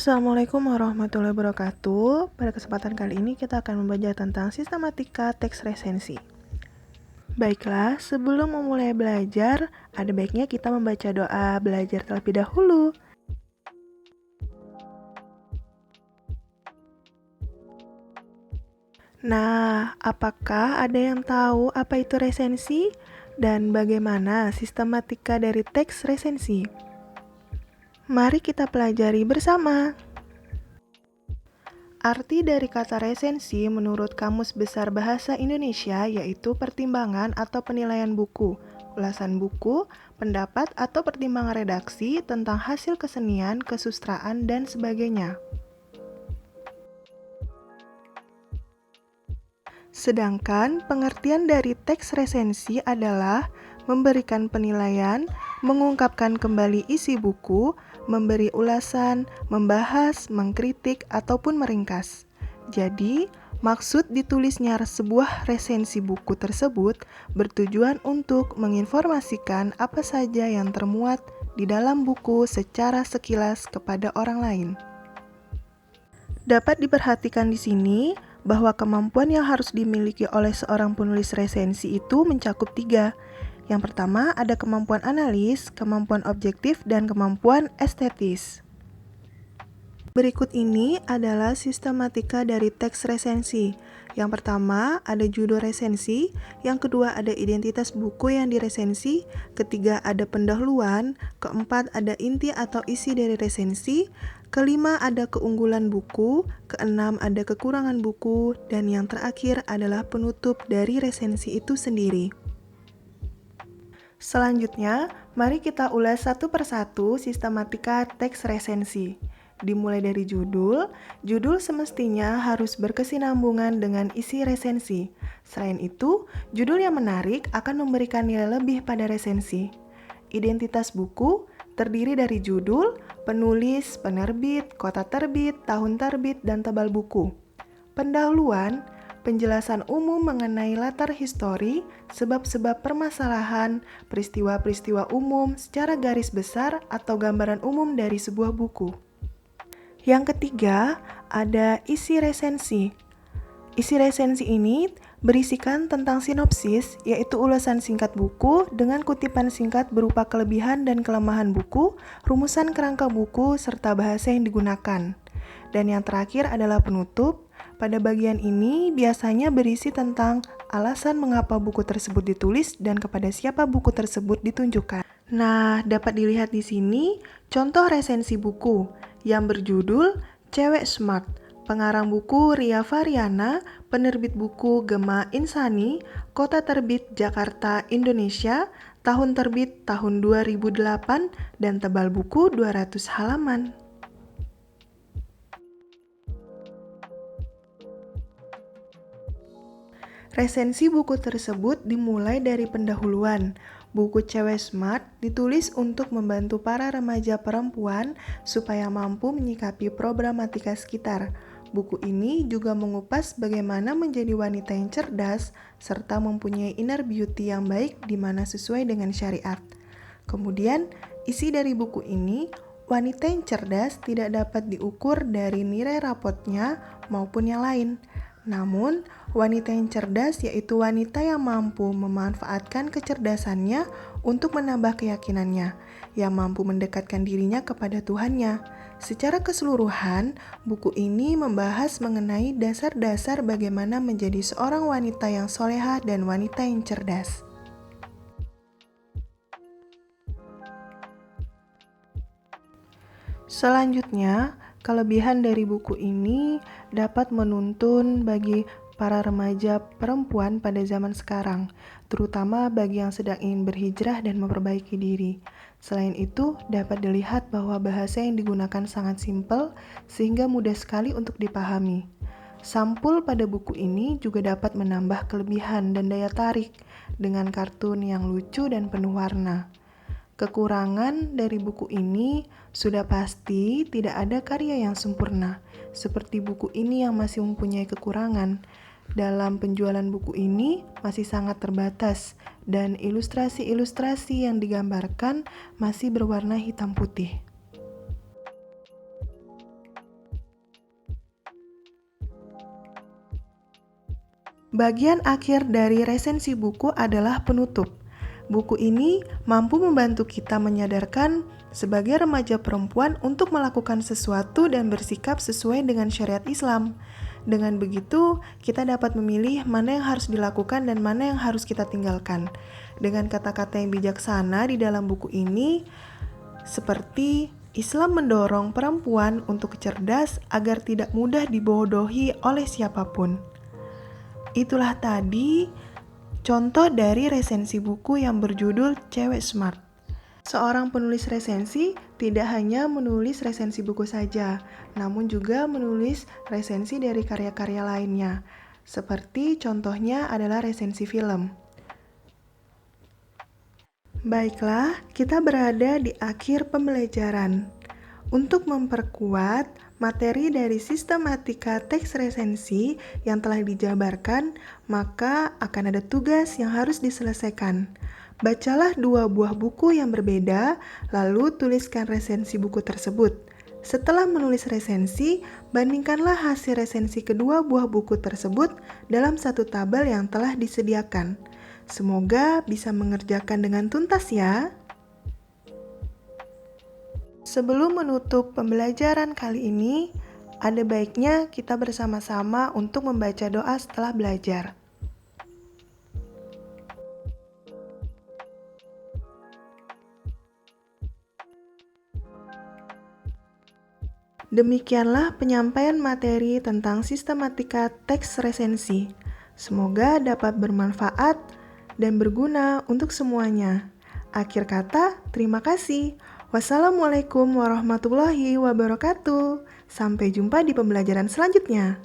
Assalamualaikum warahmatullahi wabarakatuh. Pada kesempatan kali ini kita akan membaca tentang sistematika teks resensi. Baiklah, sebelum memulai belajar, ada baiknya kita membaca doa belajar terlebih dahulu. Nah, apakah ada yang tahu apa itu resensi dan bagaimana sistematika dari teks resensi? Mari kita pelajari bersama. Arti dari kata resensi menurut Kamus Besar Bahasa Indonesia yaitu pertimbangan atau penilaian buku, ulasan buku, pendapat atau pertimbangan redaksi tentang hasil kesenian, kesusastraan, dan sebagainya. Sedangkan pengertian dari teks resensi adalah memberikan penilaian, mengungkapkan kembali isi buku, memberi ulasan, membahas, mengkritik, ataupun meringkas. Jadi, maksud ditulisnya sebuah resensi buku tersebut bertujuan untuk menginformasikan apa saja yang termuat di dalam buku secara sekilas kepada orang lain. Dapat diperhatikan di sini bahwa kemampuan yang harus dimiliki oleh seorang penulis resensi itu mencakup 3. Yang pertama ada kemampuan analis, kemampuan objektif, dan kemampuan estetis. Berikut ini adalah sistematika dari teks resensi. Yang pertama ada judul resensi, yang kedua ada identitas buku yang diresensi, ketiga ada pendahuluan, keempat ada inti atau isi dari resensi, kelima ada keunggulan buku, keenam ada kekurangan buku, dan yang terakhir adalah penutup dari resensi itu sendiri. Selanjutnya, mari kita ulas satu persatu sistematika teks resensi. Dimulai dari judul semestinya harus berkesinambungan dengan isi resensi. Selain itu, judul yang menarik akan memberikan nilai lebih pada resensi. Identitas buku terdiri dari judul, penulis, penerbit, kota terbit, tahun terbit, dan tebal buku. Pendahuluan, penjelasan umum mengenai latar histori, sebab-sebab permasalahan, peristiwa-peristiwa umum secara garis besar atau gambaran umum dari sebuah buku. Yang ketiga, ada isi resensi. Isi resensi ini berisikan tentang sinopsis, yaitu ulasan singkat buku dengan kutipan singkat berupa kelebihan dan kelemahan buku, rumusan kerangka buku, serta bahasa yang digunakan. Dan yang terakhir adalah penutup. Pada bagian ini biasanya berisi tentang alasan mengapa buku tersebut ditulis dan kepada siapa buku tersebut ditunjukkan. Nah, dapat dilihat di sini contoh resensi buku yang berjudul Cewek Smart. Pengarang buku Ria Variana, penerbit buku Gema Insani, kota terbit Jakarta, Indonesia, tahun terbit tahun 2008, dan tebal buku 200 halaman. Resensi buku tersebut dimulai dari pendahuluan. Buku Cewek Smart ditulis untuk membantu para remaja perempuan supaya mampu menyikapi problematika sekitar. Buku ini juga mengupas bagaimana menjadi wanita yang cerdas serta mempunyai inner beauty yang baik di mana sesuai dengan syariat. Kemudian, isi dari buku ini, wanita yang cerdas tidak dapat diukur dari nilai rapotnya maupun yang lain. Namun, wanita yang cerdas yaitu wanita yang mampu memanfaatkan kecerdasannya untuk menambah keyakinannya, yang mampu mendekatkan dirinya kepada Tuhannya. Secara keseluruhan, buku ini membahas mengenai dasar-dasar bagaimana menjadi seorang wanita yang solehah dan wanita yang cerdas. Selanjutnya, kelebihan dari buku ini dapat menuntun bagi para remaja perempuan pada zaman sekarang, terutama bagi yang sedang ingin berhijrah dan memperbaiki diri. Selain itu, dapat dilihat bahwa bahasa yang digunakan sangat simpel sehingga mudah sekali untuk dipahami. Sampul pada buku ini juga dapat menambah kelebihan dan daya tarik dengan kartun yang lucu dan penuh warna. Kekurangan dari buku ini sudah pasti tidak ada karya yang sempurna, seperti buku ini yang masih mempunyai kekurangan. Dalam penjualan buku ini masih sangat terbatas, dan ilustrasi-ilustrasi yang digambarkan masih berwarna hitam putih. Bagian akhir dari resensi buku adalah penutup. Buku ini mampu membantu kita menyadarkan sebagai remaja perempuan untuk melakukan sesuatu dan bersikap sesuai dengan syariat Islam. Dengan begitu, kita dapat memilih mana yang harus dilakukan dan mana yang harus kita tinggalkan. Dengan kata-kata yang bijaksana di dalam buku ini, seperti Islam mendorong perempuan untuk cerdas agar tidak mudah dibodohi oleh siapapun. Itulah tadi contoh dari resensi buku yang berjudul Cewek Smart. Seorang penulis resensi tidak hanya menulis resensi buku saja, namun juga menulis resensi dari karya-karya lainnya. Seperti contohnya adalah resensi film. Baiklah, kita berada di akhir pembelajaran. Untuk memperkuat materi dari sistematika teks resensi yang telah dijabarkan, maka akan ada tugas yang harus diselesaikan. Bacalah 2 buah buku yang berbeda, lalu tuliskan resensi buku tersebut. Setelah menulis resensi, bandingkanlah hasil resensi kedua buah buku tersebut dalam satu tabel yang telah disediakan. Semoga bisa mengerjakan dengan tuntas ya. Sebelum menutup pembelajaran kali ini, ada baiknya kita bersama-sama untuk membaca doa setelah belajar. Demikianlah penyampaian materi tentang sistematika teks resensi. Semoga dapat bermanfaat dan berguna untuk semuanya. Akhir kata, terima kasih. Wassalamualaikum warahmatullahi wabarakatuh. Sampai jumpa di pembelajaran selanjutnya.